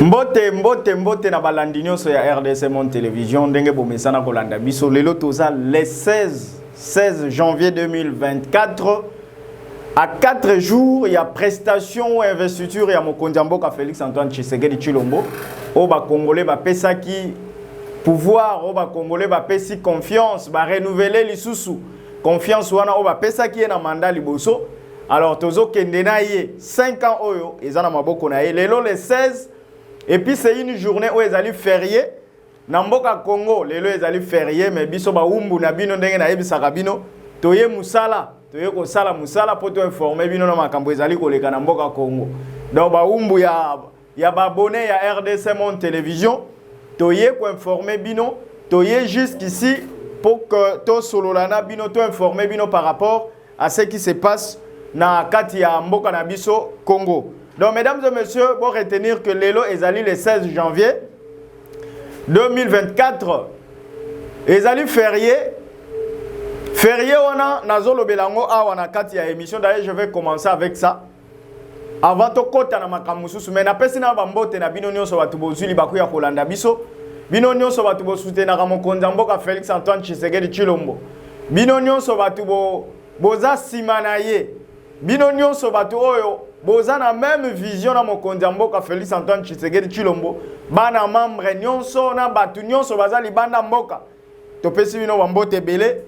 Mbote na balandi nyonso ya RDC Monde Télévision ndenge bomesana kolanda biso lelo toza le 16 janvier 2024 à 4 jours il y a prestation ou investiture ya mokonzi mboka Félix Antoine Tshisekedi Tshilombo o ba congolais ba pesaki pouvoir o ba congolais ba pesi confiance ba renouveler lisusu confiance wana o ba pesaki na mandat liboso alors tozo kende na ye 5 ans oyo ezana maboko na ye lelo le 16. Et puis c'est une journée où ils allaient férié. Namboka Congo, les lois ils allaient férié, mais biso ba umbu na bino ndenge na yebisaka bino. Toye musala, toye ko sala musala pour te informer bino na makambo ils allaient koleka na mboka Congo. Donc ba umbu ya ba abonné ya RDC Monde Télévision, toye ko informer bino, toye jusqu'ici pour que to sololana bino to informer bino par rapport à ce qui se passe na kati ya mboka na biso Congo. Donc, mesdames et messieurs, pour retenir que l'élo est allé le 16 janvier 2024, est allé férié. Férié, on a Nazolo Belango, on a 4 émissions. D'ailleurs, je vais commencer avec ça. Avant de kota na makamusu, mais na pesi na bambote na binonyo so batubo zuli bakuya kolanda biso. Binonyo so batubo soutenir mon konzamboka Félix Antoine Tshisekedi Tshilombo. Binonyo so batubo boza simanaye. Binonyo so batu oyo boza na même vision na mokonzi mboka Félix Antoine Tshisekedi Tshilombo bana membre nyonso na batu nyonso baza libanda mboka to pesi bino bambote belé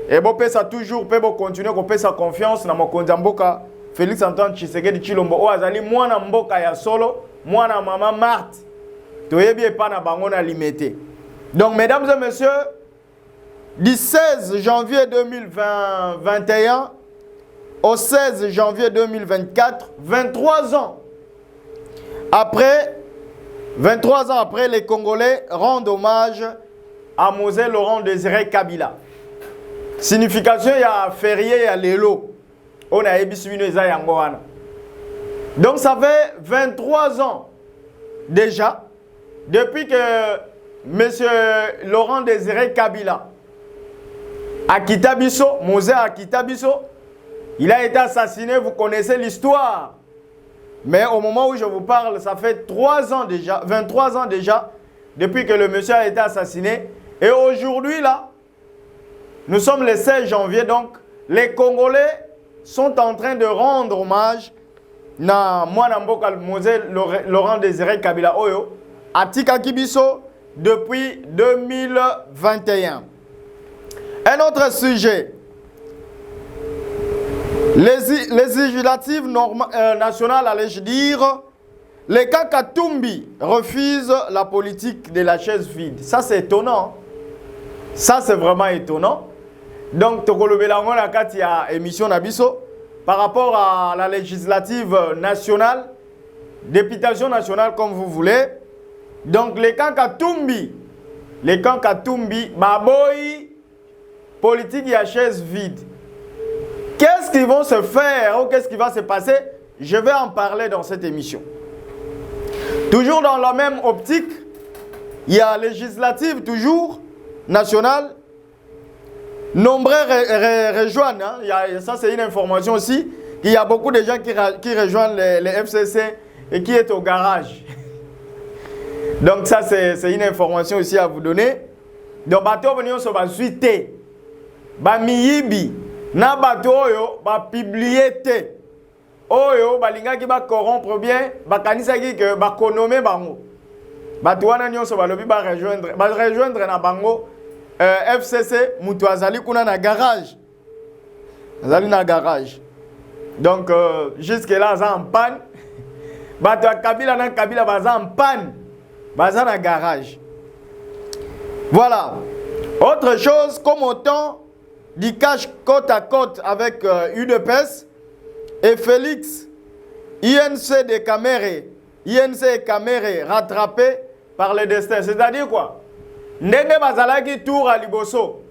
et bo pesa toujours pe bo continuer ko pesa confiance na mokonzi mboka Félix Antoine Tshisekedi Tshilombo o azali mwana mboka ya solo mwana mama Marthe to yebi epa na bango na limité. Donc mesdames et messieurs, du 16 janvier 2021 au 16 janvier 2024, 23 ans après, les Congolais rendent hommage à Moselle Laurent Désiré Kabila. Signification, il y a férié, il y a l'élo. On a ébissumino yangoana. Donc ça fait 23 ans déjà, depuis que M. Laurent Désiré Kabila a quitté Bisso, Moselle a quitté Bisso. Il a été assassiné, vous connaissez l'histoire. Mais au moment où je vous parle, ça fait 3 ans déjà, 23 ans déjà, depuis que le monsieur a été assassiné. Et aujourd'hui, là, nous sommes le 16 janvier, donc les Congolais sont en train de rendre hommage à Mwanamboka Moselle Laurent Désiré Kabila Oyo, à Tika Kibiso, depuis 2021. Un autre sujet. Les législatives nationales, allais-je dire, les Kakatumbi refusent la politique de la chaise vide. Ça, c'est étonnant. Ça, c'est vraiment étonnant. Donc, Tokolobelango na kati ya émission Nabiso, par rapport à la législative nationale, députation nationale, comme vous voulez. Donc, les Kakatumbi, baboy, politique de la chaise vide. Qu'est-ce qu'ils vont se faire ou qu'est-ce qui va se passer? Je vais en parler dans cette émission. Toujours dans la même optique, il y a législative, toujours nationale. Nombreux rejoignent. Hein. Ça, c'est une information aussi. Il y a beaucoup de gens qui rejoignent les FCC et qui est au garage. Donc ça, c'est une information aussi à vous donner. Donc, bateau venir sur la suite. Bamiyibi. Na bato oyo ba publier te oyo balingaki ba corrompre bien bakanisaki que ba konomé bango bato wana nyonso balobi ba rejoindre na bango FCC mutu azali kuna na garage azali na garage donc jusque là za en panne bato Kabila na Kabila baza en panne baza na garage. Voilà, autre chose comme autant du cash côte à côte avec UDPS et Félix, INC et Caméré rattrapés par le destin. C'est-à-dire quoi? Ndenge bazalaki tour à Liboso.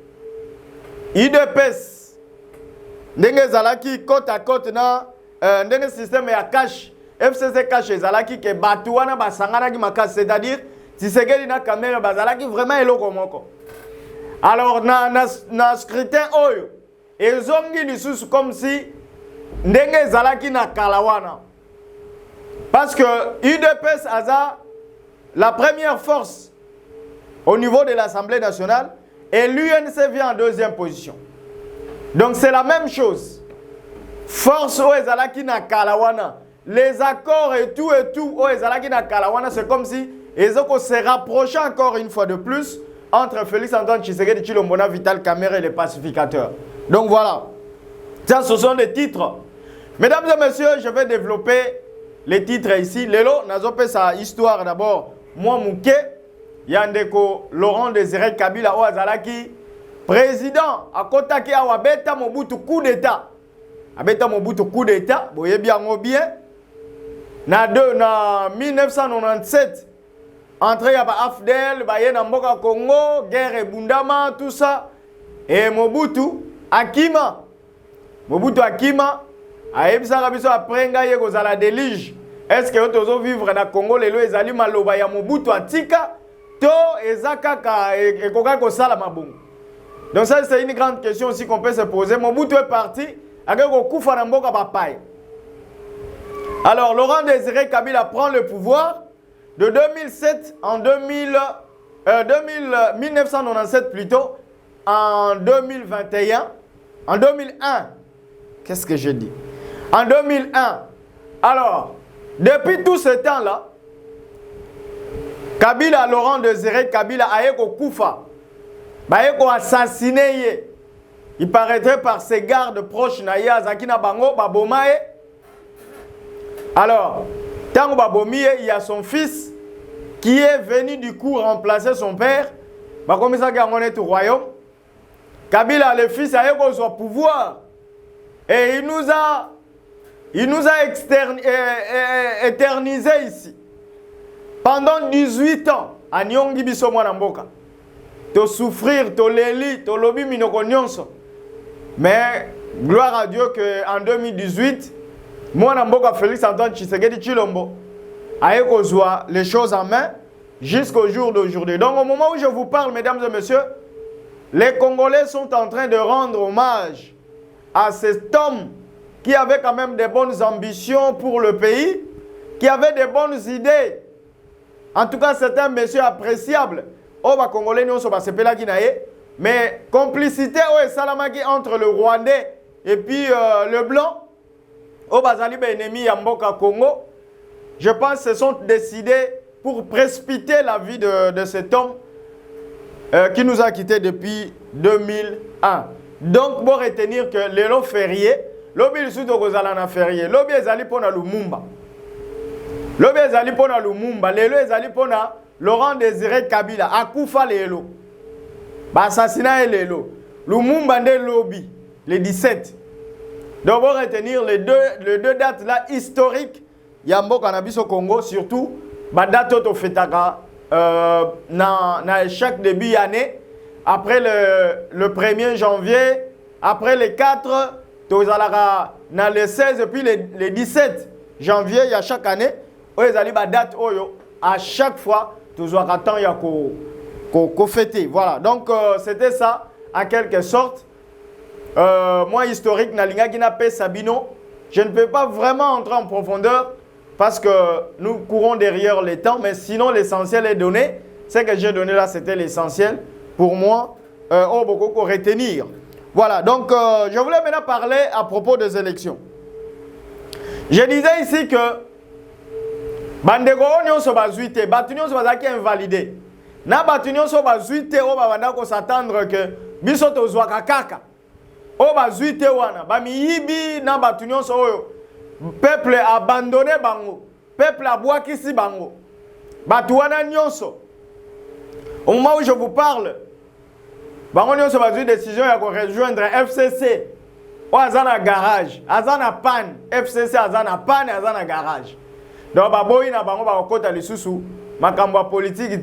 UDPS. Ndenge zalaki côte à côte na ndenge système ya cash. FCC cash zalaki ke batuana basangana ki makasi. C'est-à-dire Tshisekedi na Caméré bazalaki vraiment eloko moko. Alors, na scrutin oyo, ezongi lisusu comme si ndenge zalaki na kalawana. Parce que UDPS aza la première force au niveau de l'Assemblée nationale et l'UNC vient en deuxième position. Donc c'est la même chose. Force au ezalaki na kalawana. Les accords et tout au ezalaki na kalawana, c'est comme si Ezoko se rapprochait encore une fois de plus entre Félix Antoine Tshisekedi Tshilombo, Vital Kamerhe et les pacificateurs. Donc voilà. Ça, ce sont les titres. Mesdames et messieurs, je vais développer les titres ici. Lelo, nazope sa histoire d'abord. Moi, Mouké, Yandeko, Laurent Désiré Kabila, Oazalaki, président, à Kotaki, Awabeta, Mobutu, coup d'État. Abeta Mobutu, coup d'État, vous voyez bien, na 1997, entrée à Afdel, Bayena Mboka Congo, guerre et Bundama, tout ça. Et Mobutu, Akima. Mobutu Akima, Aebisa Biso après Ngaye Kozala Delige. Est-ce que vous avez vivre dans le Congo, les lois ezali maloba ya Mobutu Atika, to ezakaka et koka kosala mabungu. Donc ça c'est une grande question aussi qu'on peut se poser. Mobutu est parti, avec Okufa Namboka Papaye. Alors Laurent Désiré Kabila prend le pouvoir de 2007 en 1997 plutôt, en 2021, en 2001. Qu'est-ce que je dis? En 2001. Alors, depuis tout ce temps-là, Kabila, Laurent Désiré Kabila, a été Koufa, a été assassiné. Il paraîtrait par ses gardes proches, Naya, Zakina Bango, Babomae. Alors, tant que Babomiye, il y a son fils qui est venu du coup remplacer son père. Comme ça, on est au royaume. Kabila, le fils, a été au pouvoir. Et il nous a éternisé ici. Pendant 18 ans, à Nyongi Biso Mwanamboka. To souffrir, to leli, to lobi minoko nyonso. Mais, gloire à Dieu qu'en 2018, Mwanamboka Félix Antoine Tshisekedi Tshilombo a eu les choses en main jusqu'au jour d'aujourd'hui. Donc, au moment où je vous parle, mesdames et messieurs, les Congolais sont en train de rendre hommage à cet homme qui avait quand même des bonnes ambitions pour le pays, qui avait des bonnes idées. En tout cas, c'est un monsieur appréciable. Oba Congolais nous sommes passés là qui naïe, mais complicité au Salamaki entre le Rwandais et puis le blanc. Oba Zali ennemi Yamboka Congo. Je pense qu'ils se sont décidés pour précipiter la vie de cet homme qui nous a quittés depuis 2001. Donc, pour retenir que les lots fériés, l'obi le sud de férié, l'obi ezali pona Lumumba. L'obi ezali pona Lumumba, les lots ezali pona Laurent Désiré Kabila, Akoufa les lots. Assassinat les lots. Lumumba de lobby, les 17. Donc, pour retenir les deux dates là historiques, Yambo Cannabis au Congo, surtout, date au Fetaka, dans chaque début d'année. Après le 1er janvier, après les 4, dans les 16 et puis les 17 janvier, il y a chaque année, date à chaque fois, toujours à temps, il y a qu'au fêter. Voilà, donc c'était ça, en quelque sorte. Moi, historique, Nalinga Guinapé Sabino, je ne peux pas vraiment entrer en profondeur parce que nous courons derrière les temps, mais sinon l'essentiel est donné. Ce que j'ai donné là, c'était l'essentiel. Pour moi, beaucoup qu'on retenir. Voilà, donc je voulais maintenant parler à propos des élections. Je disais ici que Bandego Nyon so bazuite, Batunyon so bazaki invalidé. Na Batunyon so bazuite, on va s'attendre que Bisoto Zwaka Kaka. On bazuite wana, Bamiyibi na Batunyon so peuple abandonné bango, peuple abouakisi bango. Batuana Nyonso. Au moment où je vous parle, on a une décision de rejoindre FCC. Ou Azana garage. Azana pan. FCC Azana pan et Azana garage. Donc, il y a un côté de sous makambo politique.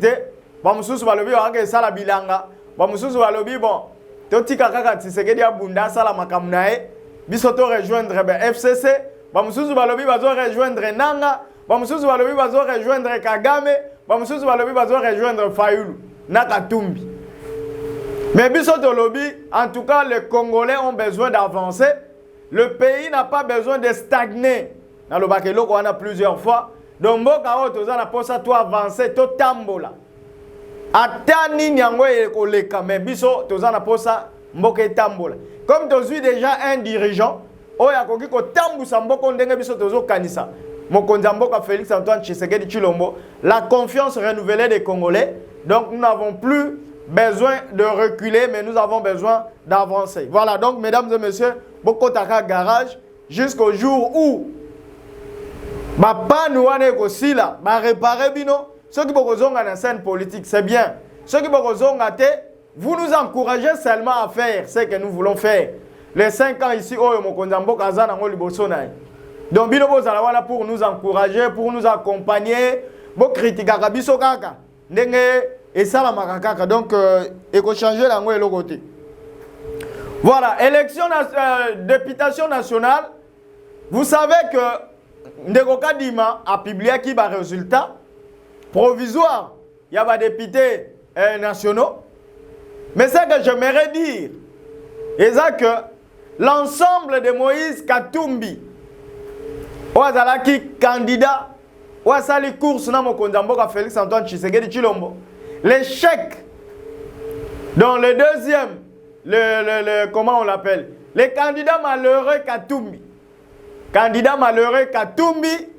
Bamususu balobi wa sala bilanga. Bamususu balobi bon. Totika kaka Tshisekedi abunda sala makamnae. Bisoto rejoindre FCC. Bamususu balobi bazo rejoindre Nanga. Bamususu balobi bazo rejoindre Kagame. Bamususu balobi bazo rejoindre Fayulu. Nakatumbi. Mais Bisoto lobby, en tout cas, les Congolais ont besoin d'avancer. Le pays n'a pas besoin de stagner. Dans le Bakelo, on a plusieurs fois. donc mboka oyo toza na posa to avancer to tambola ata nini yango ekoleka mais biso toza na posa mboka etambola comme tozwi déjà un dirigeant oyo akoki kotambusa mboka ndenge biso tozokanisa mokonzi ya mboka Félix Antoine Tshisekedi Tshilombo, la confiance renouvelée des Congolais. Donc nous n'avons plus besoin de reculer, mais nous avons besoin d'avancer. Voilà, donc mesdames et messieurs, Bokotaka Garage, jusqu'au jour où Bapanouane Kosila va réparer Bino, ceux qui ont la scène politique, c'est bien. Ceux qui ont vous nous encouragez seulement à faire ce que nous voulons faire. Les 5 ans ici, oh, Mokonzi Mboka Azana Ngoli Bosonai. Donc, bino bozala pour nous encourager, pour nous accompagner, bo critiquer biso kaka. Ndenge et ça la makaka. Donc il faut changer la ngwe côté. Voilà, élection députation nationale. Vous savez que Ndeko Kadima a publié qui va résultat provisoire. Il y a des députés nationaux. Mais ce que j'aimerais dire, c'est que l'ensemble de Moïse Katumbi Ouazalaki candidat, Ouazali course na mokonzi mboka Félix Antoine Tshisekedi Tshilombo. L'échec dans le deuxième, comment on l'appelle? Le candidat malheureux Katumbi. Candidat malheureux Katumbi,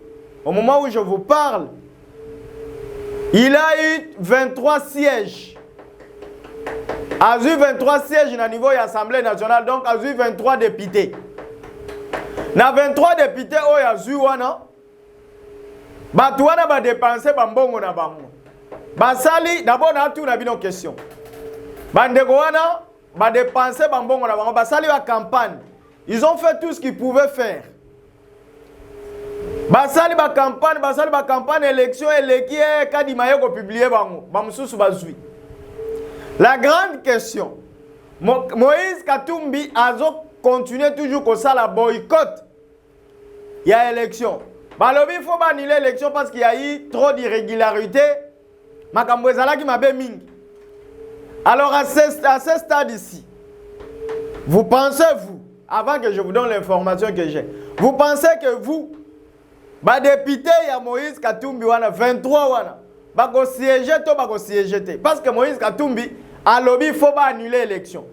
au moment où je vous parle, il a eu 23 sièges. A eu 23 sièges au niveau de l'Assemblée nationale, donc a eu 23 députés. Na 23 députés oyo azu wana batu wana ba dépenser bambongo na bango basali d'abord na tout na bino question bandeko wana ba dépenser bambongo na bango basali ba campagne, ils ont fait tout ce qu'ils pouvaient faire basali ba campagne élection eleki kadima yoko publier bango ba mususu bazui. La grande question, Moïse Katumbi azo continuer toujours comme ça la boycott. Il y a élection. Balobi faut annuler l'élection parce qu'il y a eu trop d'irrégularité. Makambo ezala ki mabe mingi. Alors à ce stade ici, vous pensez vous, avant que je vous donne l'information que j'ai, vous pensez que vous, ba député ya Moïse Katumbi wana 23 wana, bako siéger to bako siéger parce que Moïse Katumbi a lobby faut annuler l'élection.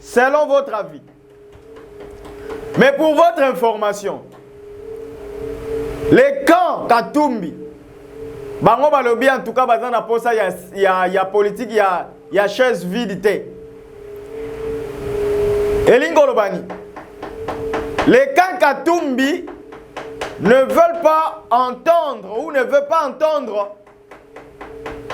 Selon votre avis. Mais pour votre information, les camps Katumbi, bango balobi en tout cas bazan na posa y a politique, y a chaise vide. Elingo lobani. Les camps Katumbi ne veulent pas entendre ou ne veulent pas entendre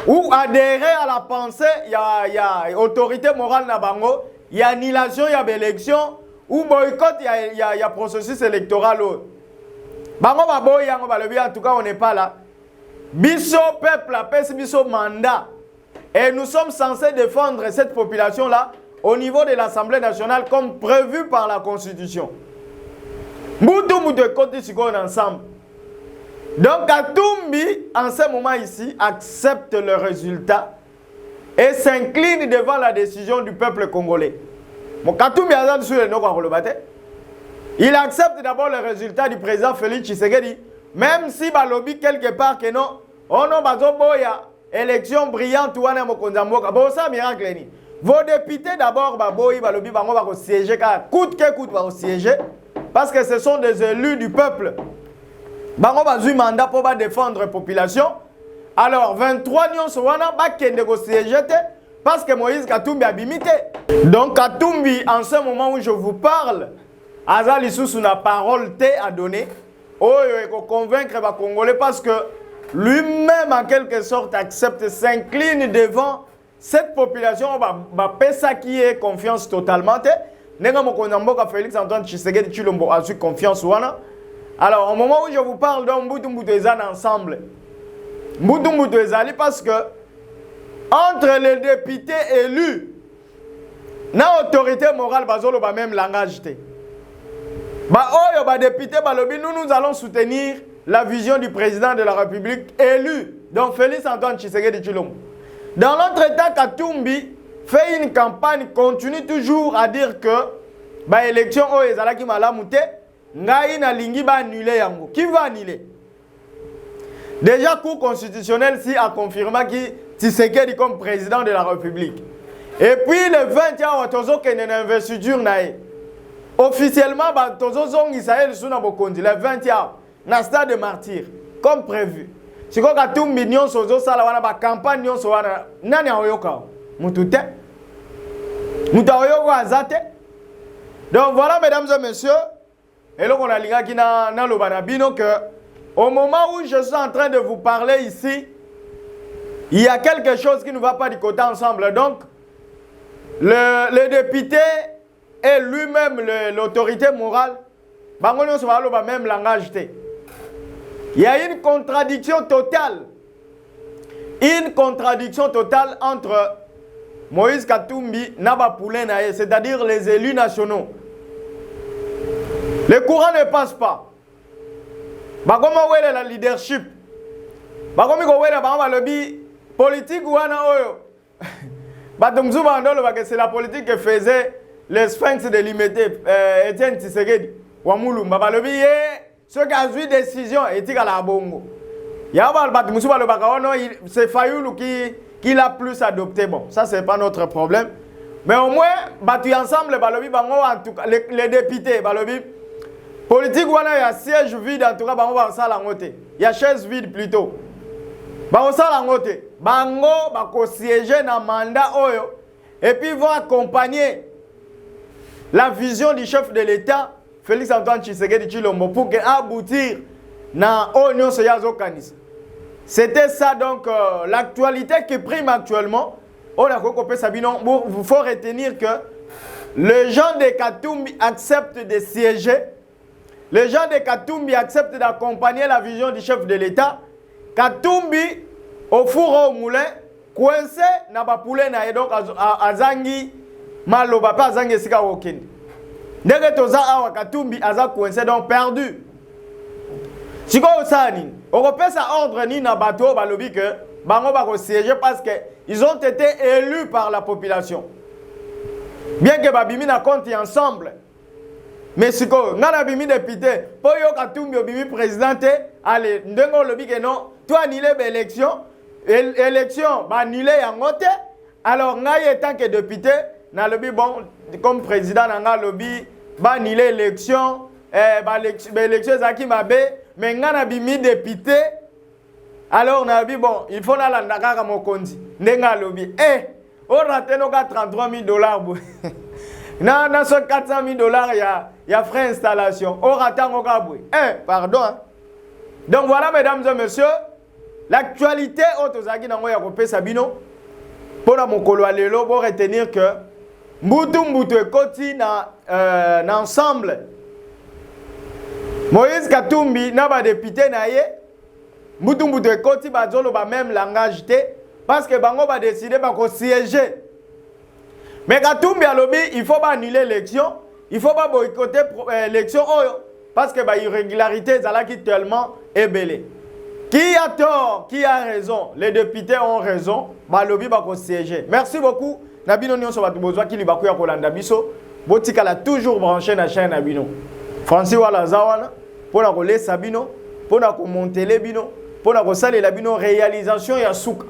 ou adhérer à la pensée, il y a autorité morale na bango, il y a annulation, il y a élection, ou boycott, il y a processus électoral. Bango baboy yango balobi en tout cas on n'est pas là. Biso peuple appelle biso mandat. Et nous sommes censés défendre cette population là au niveau de l'Assemblée nationale comme prévu par la Constitution. Moutou moutou côté sikon ensemble. Donc Katumbi, en ce moment ici, accepte le résultat et s'incline devant la décision du peuple congolais. Il accepte d'abord le résultat du président Félix Tshisekedi, même si balobi quelque part que non, on a bazoboya élection brillante ou ane mokonzamboka. Bon ça miracle ni. Vos députés d'abord baboyi balobi bango bako siéger car coûte que coûte bako siéger parce que ce sont des élus du peuple. Bango bazui mandat pour défendre la population. Alors 23 nyonso wana ba kende ko siéger parce que Moïse Katumbi a bimité. Donc Katumbi en ce moment où je vous parle, azali sous na parole té à donner. Oyo eko convaincre les Congolais parce que lui-même en quelque sorte accepte, s'incline devant cette population ba pesa qui est confiance totalement. Nenga mokonzi mboka Félix Antoine Tshisekedi Tshilombo a eu confiance wana. Alors, au moment où je vous parle d'un Mbutu Ezali ensemble, Mbutu Ezali parce que entre les députés élus, na autorité morale, bazolo ba même langage te. Ba oyo ba député balobi, nous allons soutenir la vision du président de la République élu, donc Félix Antoine Tshisekedi Tshilombo. Dans l'autre état, Katumbi fait une campagne, continue toujours à dire que ba élection oyo ezalaki malamu te. ngai na lingi ba annuler yango. Qui va annuler? Déjà, Cour constitutionnelle si a confirmé que Tshisekedi comme président de la République. Et puis le 20 ans, tozo kene na investiture nae. Officiellement, tozo zong Israël sous na bokondi le 20 ans na stade de martyr comme prévu. Si ko katum millions sozo sala wana ba campagne nyonso wana nani ayoka mutute. Mutayoka azate. Donc voilà mesdames et messieurs, et là on a linga ki na lo banabino que au moment où je suis en train de vous parler ici, il y a quelque chose qui ne va pas du côté ensemble. Donc, le député et lui-même l'autorité morale, même langage. Il y a une contradiction totale. Une contradiction totale entre Moïse Katumbi et Naba Poulain, c'est-à-dire les élus nationaux. Le courant ne passe pas. Comment est la leadership? Comment est le politique ou c'est la politique que faisait le sphinx de l'imité Etienne Tshisekedi. Ceux qui ont eu décision éthique à la bongo. C'est Fayoulou qui l'a plus adopté. Bon, ça c'est pas notre problème. Mais au moins, battu ensemble, en tout cas, les députés, politique, il y a siège vide, en tout cas, il y a chaise vide plutôt. Bango bako siéger dans mandat oyo et puis vont accompagner la vision du chef de l'État Félix Antoine Tshisekedi Tshilombo pour aboutir na Union Soyazo Kanis. C'était ça donc l'actualité qui prime actuellement. On a copé Sabino. Il faut retenir que les gens de Katumbi acceptent de siéger. Les gens de Katumbi acceptent d'accompagner la vision du chef de l'État. Katumbi au four au moulin, coincé na ba poulet na donc azangi maloba pa azangi sika wokin. Ndenge toza awa Katumbi aza coincé donc perdu. Siko osani, on repère sa ordre ni na bateau balobi que bango ba ko siéger parce que ils ont été élus par la population. Bien que babimi na compte ensemble. Mais siko ngana bimi député, po yo Katumbi bimi présidenté, allez, ndengo lobi que non, toi annulé l'élection. Élection, annulé en côté. Alors, en tant que député, na lobby bon comme président na lobby, annulé l'élection, l'élection zaki mabe, mais ngana bimi député. Alors na lobby bon, il faut na la ndaka mokonzi. Ndenga lobby. On rate no ka $33,000 na so $400,000 il y a frais d'installation. On rate ngo ka bwe. Pardon. Hein? Donc voilà mesdames et messieurs, l'actualité autozaki nango ya kopé Sabino pour la mokolo alelo pour retenir que mbutu ekoti na ensemble Moïse Katumbi na ba député na ye mbutu ekoti bazolo ba même langage te parce que bango ba décider ba ko siéger. Mais Katumbi alobi il faut pas annuler l'élection, il faut pas boycotter l'élection parce que ba irrégularité zalaki tellement ébélé. Qui a tort? Qui a raison? Les députés ont raison. Balobi bako siéger. Merci beaucoup. Nabino nyonso batu bozwa ki libaku ya kolanda biso. Botika la toujours branché na chaîne Nabino. Francis wala zawana pona ko lesa bino, pona ko montele bino, pona ko salela bino réalisation ya suka.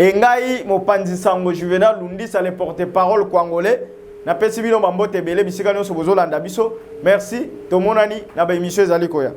Engai mopanzi sango Juvenal Lundi ça le porte-parole congolais. Na pesi bino bambote belé bisika nyonso bozolanda biso. Merci. Tomonani na ba émission ezali koya.